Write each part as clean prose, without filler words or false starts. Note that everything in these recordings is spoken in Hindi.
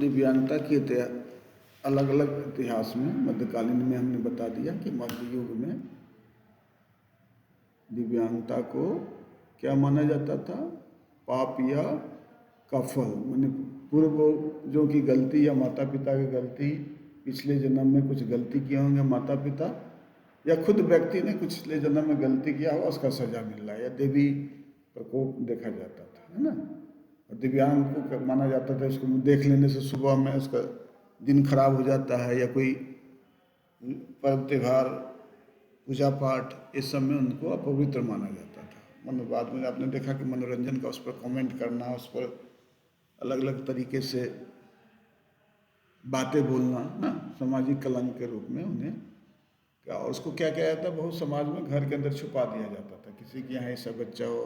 दिव्यांगता के अलग अलग इतिहास में मध्यकालीन में हमने बता दिया कि मध्य युग में दिव्यांगता को क्या माना जाता था, पाप या का फल, माने पूर्वजों की गलती या माता पिता की गलती, पिछले जन्म में कुछ गलती किए होंगे माता पिता या खुद व्यक्ति ने कुछ पिछले जन्म में गलती किया हो, उसका सजा मिल रहा है, या देवी प्रकोप देखा जाता था, है ना। और दिव्यांग को माना जाता था, इसको देख लेने से सुबह में उसका दिन खराब हो जाता है, या कोई पर्व त्यौहार पूजा पाठ इस सब में उनको अपवित्र माना जाता था। मतलब बाद में आपने देखा कि मनोरंजन का उस पर कमेंट करना, उस पर अलग अलग तरीके से बातें बोलना ना, सामाजिक कलंक के रूप में उन्हें क्या, उसको क्या किया जाता, बहुत समाज में घर के अंदर छुपा दिया जाता था। किसी के यहाँ ऐसा बच्चा हो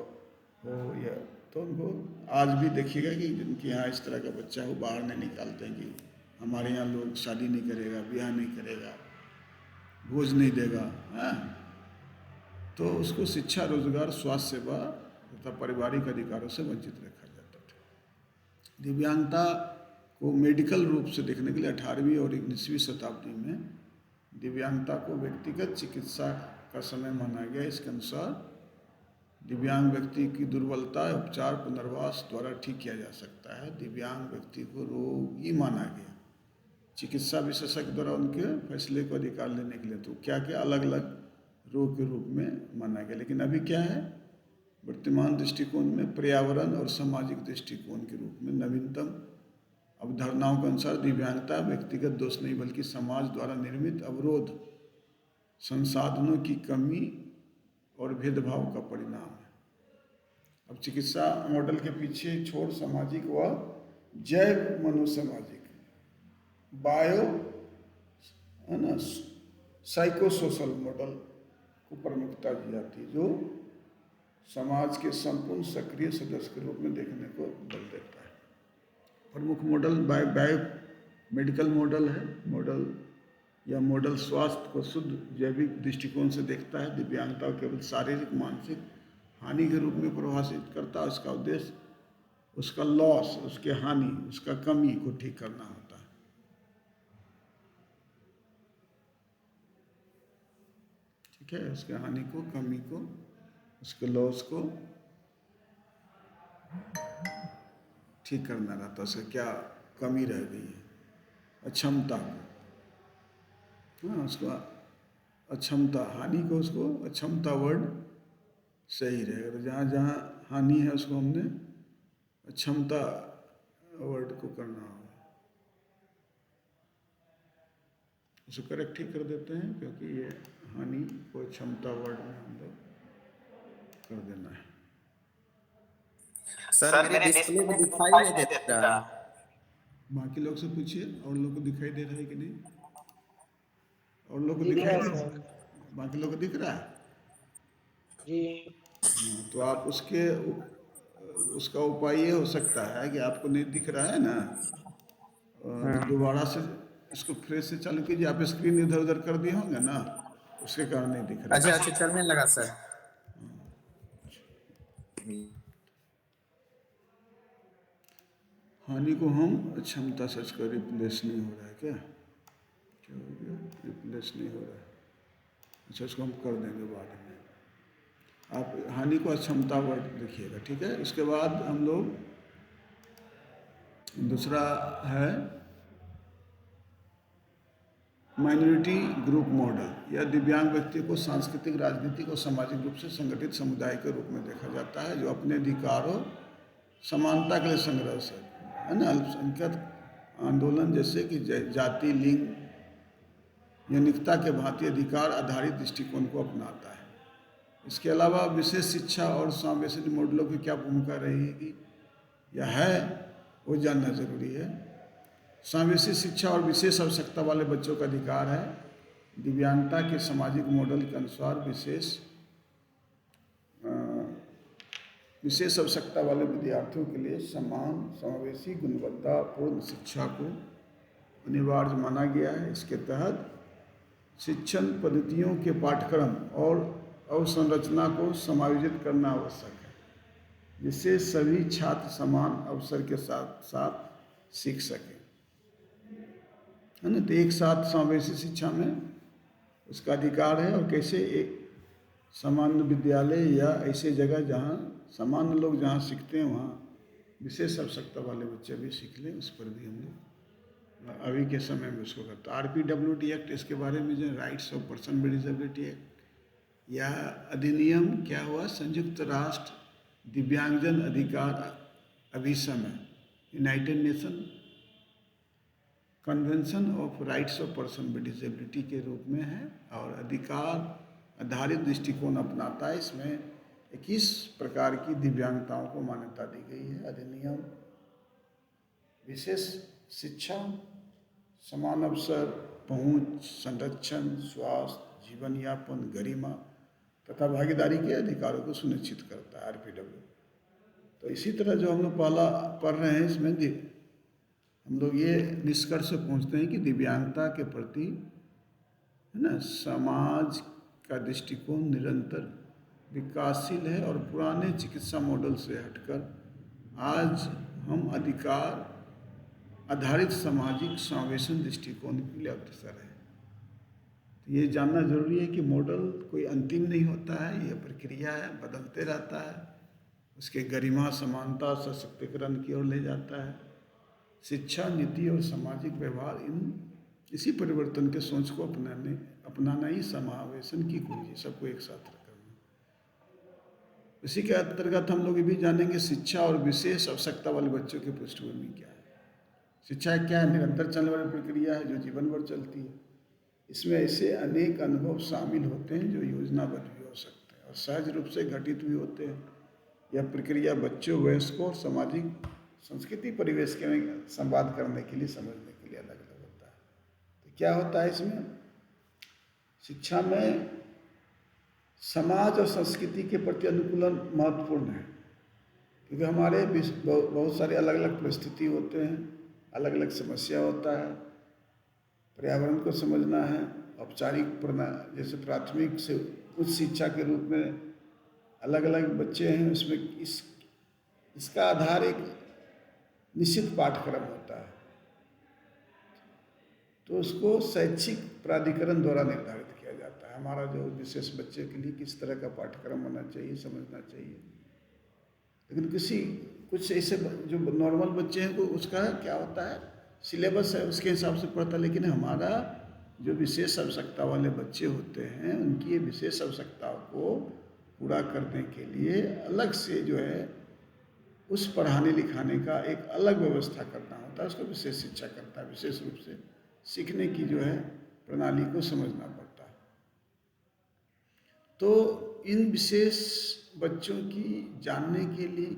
या तो उनको आज भी देखिएगा कि जिनके यहाँ इस तरह का बच्चा हो, बाहर नहीं निकालते हैं कि हमारे यहाँ लोग शादी नहीं करेगा, ब्याह नहीं करेगा, भोज नहीं देगा, है तो उसको शिक्षा, रोजगार, स्वास्थ्य सेवा तथा पारिवारिक अधिकारों से वंचित रखा जाता था। दिव्यांगता को मेडिकल रूप से देखने के लिए 18वीं और 19वीं शताब्दी में दिव्यांगता को व्यक्तिगत चिकित्सा का समय माना गया। इसके अनुसार दिव्यांग व्यक्ति की दुर्बलता उपचार पुनर्वास द्वारा ठीक किया जा सकता है। दिव्यांग व्यक्ति को रोगी माना गया चिकित्सा विशेषज्ञ द्वारा उनके फैसले को अधिकार लेने के लिए। तो क्या क्या अलग अलग रोग के रूप में माना गया। लेकिन अभी क्या है, वर्तमान दृष्टिकोण में पर्यावरण और सामाजिक दृष्टिकोण के रूप में नवीनतम अवधारणाओं के अनुसार दिव्यांगता व्यक्तिगत दोष नहीं बल्कि समाज द्वारा निर्मित अवरोध, संसाधनों की कमी और भेदभाव का परिणाम है। अब चिकित्सा मॉडल के पीछे छोड़ सामाजिक व जैव मनोसामाजिक, बायो है ना, साइकोसोशल मॉडल को प्रमुखता दी जाती है, जो समाज के संपूर्ण सक्रिय सदस्य के रूप में देखने को बल देता है। प्रमुख मॉडल बायो मेडिकल मॉडल है। मॉडल स्वास्थ्य को शुद्ध जैविक दृष्टिकोण से देखता है। दिव्यांगता को केवल शारीरिक मानसिक हानि के रूप में परिभाषित करता है। उसका उद्देश्य उसका लॉस, उसके हानि, उसका कमी को ठीक करना होता है। ठीक है, उसके हानि को, कमी को, उसके लॉस को ठीक करना रहता है। उसका क्या कमी रह गई है, अक्षमता को, हाँ उसको अक्षमता, हानि को उसको अक्षमता वर्ड सही रहेगा। तो जहाँ जहाँ हानि है उसको हमने अक्षमता वर्ड को करना होगा, उसको करेक्ट ही कर देते हैं, क्योंकि ये हानि को क्षमता वर्ड में हम लोग कर देना है। सर मेरे डिस्प्ले में दिखाई नहीं देता। बाकी लोग से पूछिए, और लोग को दिखाई दे रहा है कि नहीं? और लोग को दिखाई दे रहा है? बाकी लोग को दिख रहा है जी। तो आप उसका उपाय ये हो सकता है कि आपको नहीं दिख रहा है ना, तो दोबारा से इसको फ्रेश से चालू कीजिए। आप स्क्रीन इधर उधर कर दिए होंगे ना, उसके कारण नहीं दिख रहा। अच्छा चलने लगा सर। हानि को हम अक्षमता से इसका रिप्लेस नहीं हो रहा है, क्या हो गया, रिप्लेस नहीं हो रहा है। अच्छा, इसको हम कर देंगे बाद में। आप हानि को अक्षमता वर्ड लिखिएगा, ठीक है। इसके बाद हम लोग दूसरा है माइनॉरिटी ग्रुप मॉडल। यह दिव्यांग व्यक्ति को सांस्कृतिक, राजनीतिक और सामाजिक रूप से संगठित समुदाय के रूप में देखा जाता है, जो अपने अधिकारों समानता के लिए संघर्ष है ना। अल्पसंख्यक आंदोलन जैसे कि जाति, लिंग, यौनिकता के भांति अधिकार आधारित दृष्टिकोण को अपनाता है। इसके अलावा विशेष शिक्षा और समावेशी मॉडलों की क्या भूमिका रहेगी या है, वो जानना जरूरी है। समावेशी शिक्षा और विशेष आवश्यकता वाले बच्चों का अधिकार है। दिव्यांगता के सामाजिक मॉडल के अनुसार विशेष आवश्यकता वाले विद्यार्थियों के लिए समान, समावेशी, गुणवत्तापूर्ण शिक्षा को अनिवार्य माना गया है। इसके तहत शिक्षण पद्धतियों के पाठ्यक्रम और अवसंरचना को समायोजित करना आवश्यक है, जिससे सभी छात्र समान अवसर के साथ साथ सीख सकें। है ना। तो एक साथ समावेशी शिक्षा में उसका अधिकार है, और कैसे एक सामान्य विद्यालय या ऐसे जगह जहाँ सामान्य लोग जहाँ सीखते हैं वहाँ विशेष आवश्यकता वाले बच्चे भी सीख लें, उस पर भी हमने अभी के समय में उसको करता। RPWD एक्ट, इसके बारे में जो rights of person with disability act, यह अधिनियम क्या हुआ, संयुक्त राष्ट्र दिव्यांगजन अधिकार अभिसमय, United Nation convention of rights of person with disability के रूप में है, और अधिकार आधारित दृष्टिकोण अपनाता है। इसमें 21 प्रकार की दिव्यांगताओं को मान्यता दी गई है। अधिनियम विशेष शिक्षा, समान अवसर, पहुंच, संरक्षण, स्वास्थ्य, जीवन यापन, गरिमा तथा भागीदारी के अधिकारों को सुनिश्चित करता है, RPW। तो इसी तरह जो हम लोग पहला पढ़ रहे हैं, इसमें हम लोग ये निष्कर्ष पहुंचते हैं कि दिव्यांगता के प्रति, है ना, समाज का दृष्टिकोण निरंतर विकासशील है, और पुराने चिकित्सा मॉडल से हटकर आज हम अधिकार आधारित सामाजिक समावेशन दृष्टिकोण के लिए अग्रसर है। तो ये जानना जरूरी है कि मॉडल कोई अंतिम नहीं होता है, यह प्रक्रिया है, बदलते रहता है, उसके गरिमा, समानता, सशक्तिकरण की ओर ले जाता है। शिक्षा, नीति और सामाजिक व्यवहार, इसी परिवर्तन के सोच को अपनाना ही समावेशन की कुंजी, सबको एक साथ रखना। इसी के अंतर्गत हम लोग ये भी जानेंगे शिक्षा और विशेष आवश्यकता वाले बच्चों की पृष्ठभूमि क्या है। शिक्षा क्या है, निरंतर चलने वाली प्रक्रिया है जो जीवन भर चलती है। इसमें ऐसे अनेक अनुभव शामिल होते हैं जो योजनाबद्ध भी हो सकते हैं और सहज रूप से घटित भी होते हैं। यह प्रक्रिया बच्चों, वयस्कों और सामाजिक संस्कृति परिवेश के में संवाद करने के लिए, समझने के लिए अलग अलग होता है। तो क्या होता है इसमें, शिक्षा में समाज और संस्कृति के प्रति अनुकूलन महत्वपूर्ण है, क्योंकि हमारे बहुत सारे अलग अलग परिस्थिति होते हैं, अलग अलग समस्या होता है। पर्यावरण को समझना है, औपचारिक जैसे प्राथमिक से उच्च शिक्षा के रूप में अलग अलग बच्चे हैं, उसमें इसका आधार एक निश्चित पाठ्यक्रम होता है, तो उसको शैक्षिक प्राधिकरण द्वारा निर्धारित किया जाता है। हमारा जो विशेष बच्चे के लिए किस तरह का पाठ्यक्रम होना चाहिए, समझना चाहिए। लेकिन कुछ ऐसे जो नॉर्मल बच्चे हैं तो उसका क्या होता है, सिलेबस है, उसके हिसाब से पढ़ता है। लेकिन हमारा जो विशेष आवश्यकता वाले बच्चे होते हैं, उनकी विशेष आवश्यकताओं को पूरा करने के लिए अलग से जो है उस पढ़ाने लिखाने का एक अलग व्यवस्था करना होता है। उसको विशेष शिक्षा करता है, विशेष रूप से सीखने की जो है प्रणाली को समझना पड़ता है। तो इन विशेष बच्चों की जानने के लिए,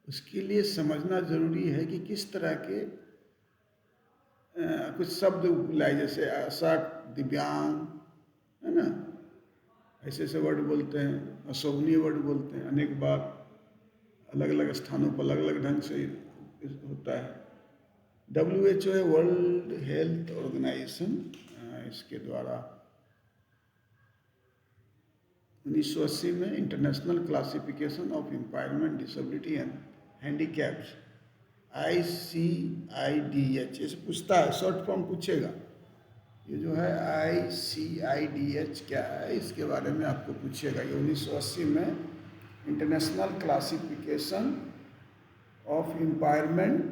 उसके लिए समझना जरूरी है कि किस तरह के कुछ शब्द लाए, जैसे अशक्त, दिव्यांग, है ना, ऐसे ऐसे वर्ड बोलते हैं, अशोभनीय वर्ड बोलते हैं। अनेक बार अलग अलग स्थानों पर अलग अलग ढंग से होता है। WHO है, वर्ल्ड हेल्थ ऑर्गेनाइजेशन, इसके द्वारा 1980 में international classification of impairment, disability and handicaps, ICIDH, ऐसे पूछता है, शॉर्ट फॉर्म पूछेगा। ये जो है ICIDH क्या है, इसके बारे में आपको पूछेगा। ये 1980 में international classification of impairment,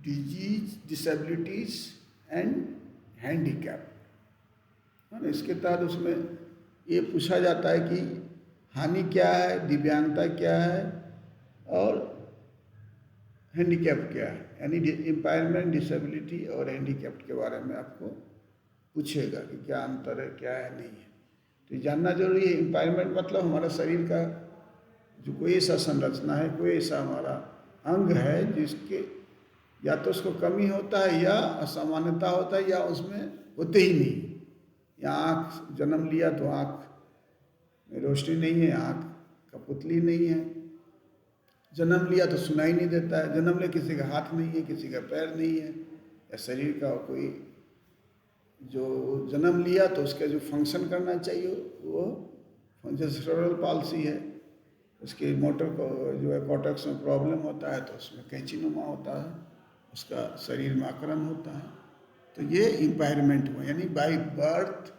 disease, disabilities and handicap, है ना। इसके तहत उसमें ये पूछा जाता है कि हानि क्या है, दिव्यांगता क्या है और हैंडीकैप क्या है, यानी इम्पायरमेंट, डिसेबिलिटी और हैंडीकैप के बारे में आपको पूछेगा कि क्या अंतर है, क्या है, नहीं है। तो ये जानना जरूरी है। इम्पायरमेंट मतलब हमारा शरीर का जो कोई ऐसा संरचना है, कोई ऐसा हमारा अंग है जिसके या तो उसको कमी होता है या असामान्यता होता है या उसमें होते ही नहीं। या आँख जन्म लिया तो आँख में रोशनी नहीं है, आँख का पुतली नहीं है। जन्म लिया तो सुनाई नहीं देता है। जन्म ले किसी का हाथ नहीं है, किसी का पैर नहीं है, या शरीर का कोई जो जन्म लिया तो उसका जो फंक्शन करना चाहिए वो, जैसे सेरेब्रल पाल्सी है, उसके मोटर को जो है कॉर्टेक्स में प्रॉब्लम होता है तो उसमें कैंचीनुमा होता है, उसका शरीर में आक्रमण होता है, तो ये इम्पायरमेंट हुआ। यानी बाई बर्थ,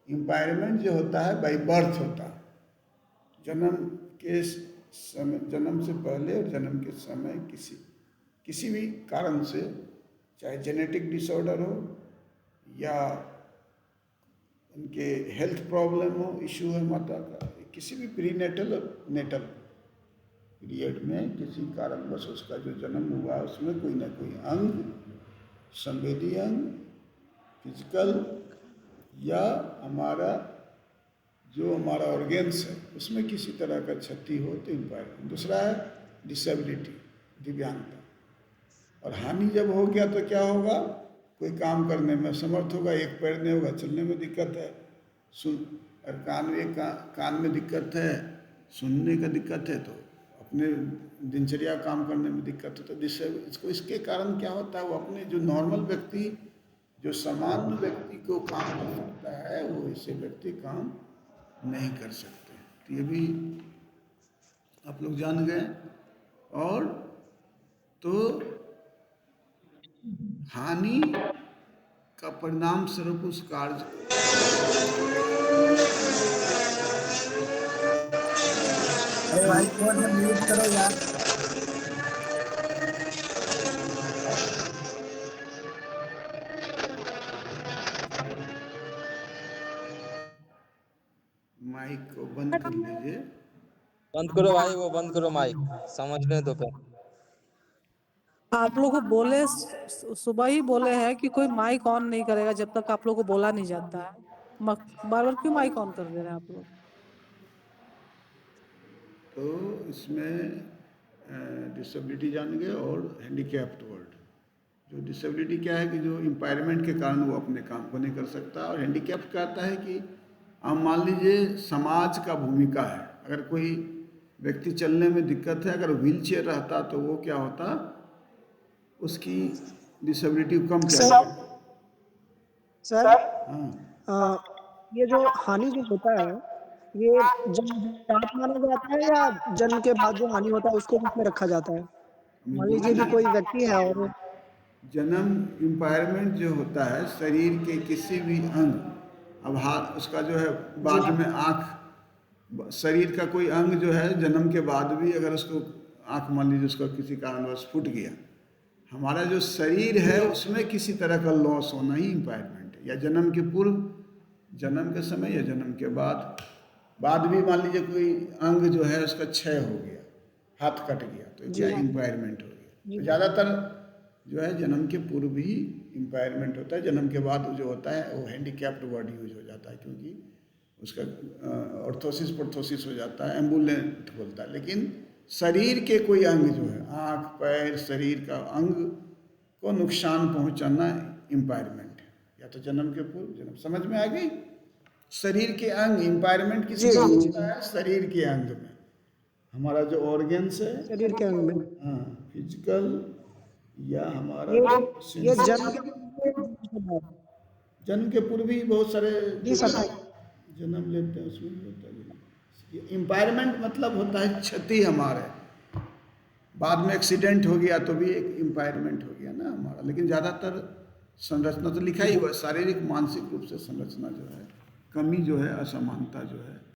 इम्पायरमेंट जो होता है बाई बर्थ होता है, जन्म के समय, जन्म से पहले और जन्म के समय किसी भी कारण से, चाहे जेनेटिक डिसऑर्डर हो या उनके हेल्थ प्रॉब्लम हो, इशू है माता का, किसी भी प्रीनेटल और नेटल पीरियड में किसी कारणवश उसका जो जन्म हुआ उसमें कोई ना कोई अंग, संवेदी अंग, फिजिकल या हमारा ऑर्गेन्स है उसमें किसी तरह का क्षति हो तो इम्पायरमेंट। दूसरा है डिसेबिलिटी, दिव्यांगता। और हानि जब हो गया तो क्या होगा, कोई काम करने में समर्थ होगा, एक पैर नहीं होगा, चलने में दिक्कत है, और कान में दिक्कत है, सुनने का दिक्कत है, तो अपने दिनचर्या काम करने में दिक्कत है। तो इसको इसके कारण क्या होता है, वो अपने जो नॉर्मल व्यक्ति, जो सामान्य व्यक्ति को काम कर सकता है, वो ऐसे व्यक्ति काम नहीं कर सकते। तो ये भी आप लोग जान गए। और तो हानि का परिणाम स्वरूप उस कार्य, अरे भाई फोन है म्यूट करो यार। माइक को बंद कर लीजिए। बंद करो भाई, वो बंद करो माइक, समझने दो पे। आप लोग को बोले सुबह ही बोले हैं कि कोई माइक ऑन नहीं करेगा जब तक आप लोग को बोला नहीं जाता है। बार बार क्यों माइक ऑन कर दे रहे हैं आप लोग? तो इसमें डिसेबिलिटी जान गए और हैंडीकैप्ड वर्ड। जो डिसेबिलिटी क्या है कि जो इम्पायरमेंट के कारण वो अपने काम को नहीं कर सकता, और हैंडीकैप्ड कहता है कि आप मान लीजिए समाज का भूमिका है, अगर कोई व्यक्ति चलने में दिक्कत है, अगर व्हील चेयर रहता तो वो क्या होता, उसकी डिसेबिलिटी कम क्या है। सर हाँ, ये जो हानि जो होता है ये जन्मजात माना जाता है या जन्म के बाद जो हानि होता है उसको बीच में रखा जाता है? मान लीजिए कि कोई व्यक्ति है और जन्म इम्पायरमेंट जो होता है शरीर के किसी भी अंग, अब हाथ उसका जो है बाद में आँख, शरीर का कोई अंग जो है जन्म के बाद भी अगर उसको आँख मान लीजिए उसका किसी कारणवश फूट गया, हमारा जो शरीर है उसमें किसी तरह का लॉस होना ही इम्पायरमेंट है। या जन्म के पूर्व, जन्म के समय या जन्म के बाद भी मान लीजिए कोई अंग जो है उसका क्षय हो गया, हाथ कट गया, तो क्या इम्पायरमेंट हो गया। तो ज़्यादातर जो है जन्म के पूर्व ही इम्पायरमेंट होता है, जन्म के बाद जो होता है वो हैंडीकैप्ड वर्ड यूज हो जाता है, क्योंकि उसका ऑर्थोसिस प्रोथोसिस हो जाता है, एम्बुलेंट बोलता है। लेकिन शरीर के कोई अंग जो है, आँख, पैर, शरीर का अंग को नुकसान पहुंचाना इम्पायरमेंट है, या तो जन्म के पूर्व, जन्म, समझ में आ गई। शरीर के अंग, इम्पायरमेंट किसी को होता है शरीर के अंग में, हमारा जो ऑर्गेन्स है शरीर के अंग में, हाँ, फिजिकल या हमारा ये जन्म के पूर्व ही बहुत सारे जी सर जन्म लेते हैं, उसमें भी होता है। इम्पायरमेंट मतलब होता है क्षति हमारे, बाद में एक्सीडेंट हो गया तो भी एक इम्पायरमेंट हो गया ना हमारा। लेकिन ज़्यादातर संरचना तो लिखा ही हुआ है, शारीरिक मानसिक रूप से संरचना जो है, कमी जो है, असमानता जो है,